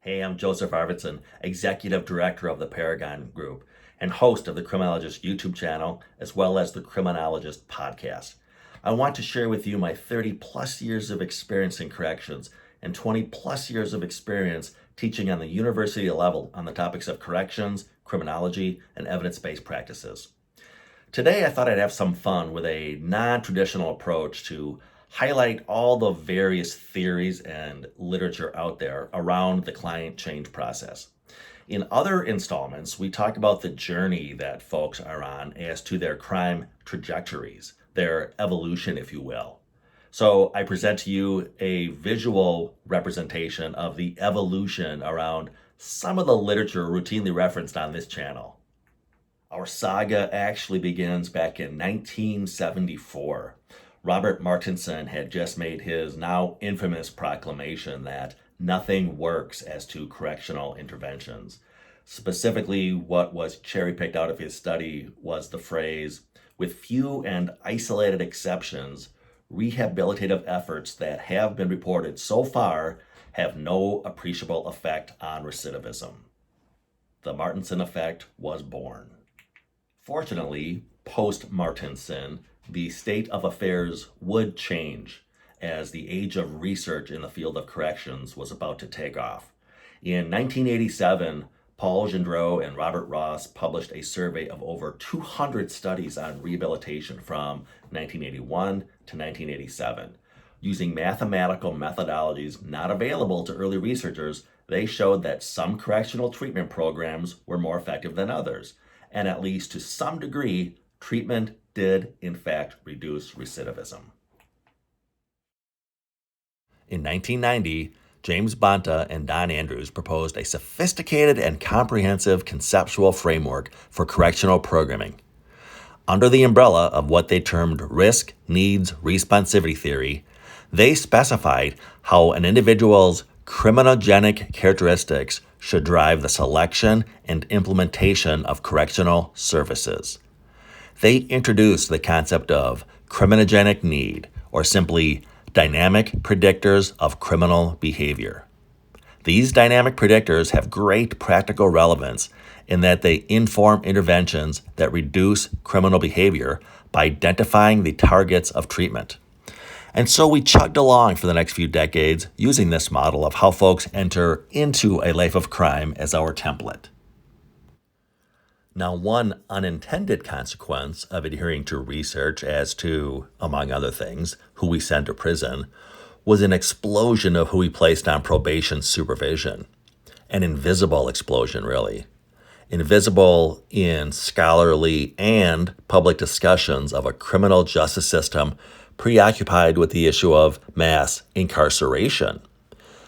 Hey, I'm Joseph Arvidsson, Executive Director of the Paragon Group and host of the Criminologist YouTube channel, as well as the Criminologist podcast. I want to share with you my 30 plus years of experience in corrections and 20 plus years of experience teaching on the university level on the topics of corrections, criminology, and evidence-based practices. Today, I thought I'd have some fun with a non-traditional approach to highlight all the various theories and literature out there around the client change process. In other installments, we talk about the journey that folks are on as to their crime trajectories, their evolution, if you will. So I present to you a visual representation of the evolution around some of the literature routinely referenced on this channel. Our saga actually begins back in 1974. Robert Martinson had just made his now infamous proclamation that nothing works as to correctional interventions. Specifically, what was cherry-picked out of his study was the phrase, "With few and isolated exceptions, rehabilitative efforts that have been reported so far have no appreciable effect on recidivism." The Martinson effect was born. Fortunately, post-Martinson, the state of affairs would change as the age of research in the field of corrections was about to take off. In 1987, Paul Gendreau and Robert Ross published a survey of over 200 studies on rehabilitation from 1981 to 1987. Using mathematical methodologies not available to early researchers, they showed that some correctional treatment programs were more effective than others. And at least to some degree, treatment did, in fact, reduce recidivism. In 1990, James Bonta and Don Andrews proposed a sophisticated and comprehensive conceptual framework for correctional programming. Under the umbrella of what they termed risk, needs, responsivity theory, they specified how an individual's criminogenic characteristics should drive the selection and implementation of correctional services. They introduced the concept of criminogenic need, or simply dynamic predictors of criminal behavior. These dynamic predictors have great practical relevance in that they inform interventions that reduce criminal behavior by identifying the targets of treatment. And so we chugged along for the next few decades using this model of how folks enter into a life of crime as our template. Now, one unintended consequence of adhering to research as to, among other things, who we send to prison was an explosion of who we placed on probation supervision. An invisible explosion, really. Invisible in scholarly and public discussions of a criminal justice system preoccupied with the issue of mass incarceration.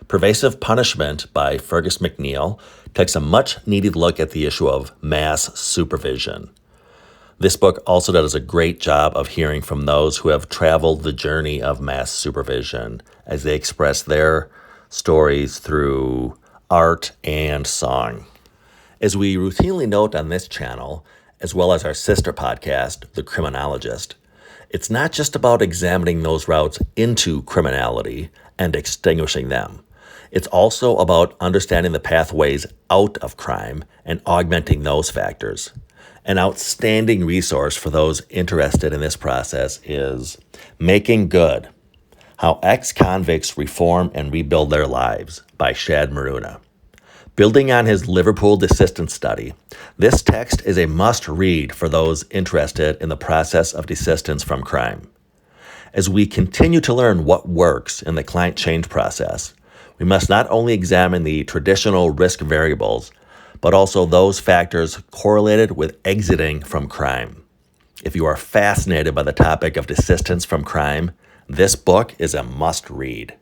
Pervasive Punishment by Fergus Mcneill takes a much-needed look at the issue of mass supervision. This book also does a great job of hearing from those who have traveled the journey of mass supervision as they express their stories through art and song. As we routinely note on this channel, as well as our sister podcast, The Criminologist, it's not just about examining those routes into criminality and extinguishing them. It's also about understanding the pathways out of crime and augmenting those factors. An outstanding resource for those interested in this process is Making Good: How Ex-Convicts Reform and Rebuild Their Lives by Shad Maruna. Building on his Liverpool Desistance study, this text is a must-read for those interested in the process of desistance from crime. As we continue to learn what works in the client change process, we must not only examine the traditional risk variables, but also those factors correlated with exiting from crime. If you are fascinated by the topic of desistance from crime, this book is a must-read.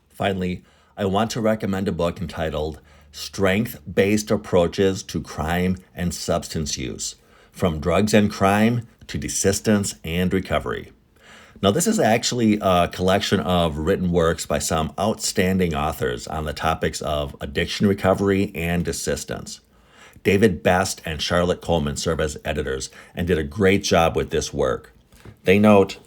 Finally, I want to recommend a book entitled Strength-Based Approaches to Crime and Substance Use, From Drugs and Crime to Desistance and Recovery. Now, this is actually a collection of written works by some outstanding authors on the topics of addiction recovery and desistance. David Best and Charlotte Colman serve as editors and did a great job with this work. They note,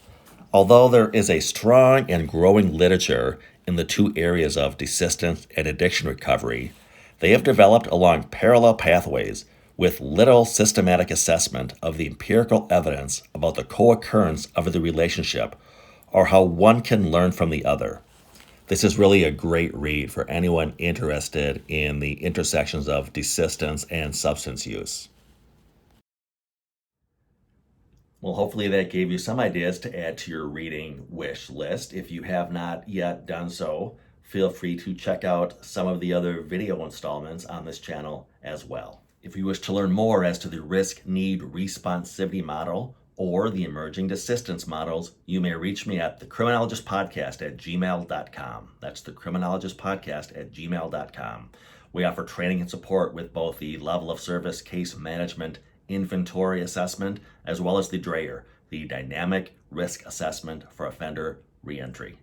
although there is a strong and growing literature in the two areas of desistance and addiction recovery, they have developed along parallel pathways with little systematic assessment of the empirical evidence about the co-occurrence of the relationship or how one can learn from the other. This is really a great read for anyone interested in the intersections of desistance and substance use. Well, hopefully that gave you some ideas to add to your reading wish list. If you have not yet done so, feel free to check out some of the other video installments on this channel as well. If you wish to learn more as to the risk-need responsivity model or the emerging desistance models, you may reach me at thecriminologistpodcast@gmail.com. That's thecriminologistpodcast@gmail.com. We offer training and support with both the level of service case management inventory assessment, as well as the DRAER, the Dynamic Risk Assessment for Offender Reentry.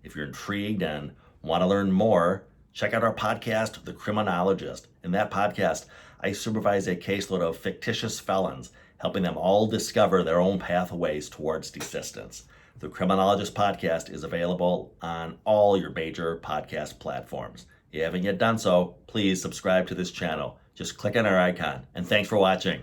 If you're intrigued and want to learn more, check out our podcast, The Criminologist. In that podcast, I supervise a caseload of fictitious felons, helping them all discover their own pathways towards desistance. The Criminologist podcast is available on all your major podcast platforms. If you haven't yet done so, please subscribe to this channel. Just click on our icon. And thanks for watching.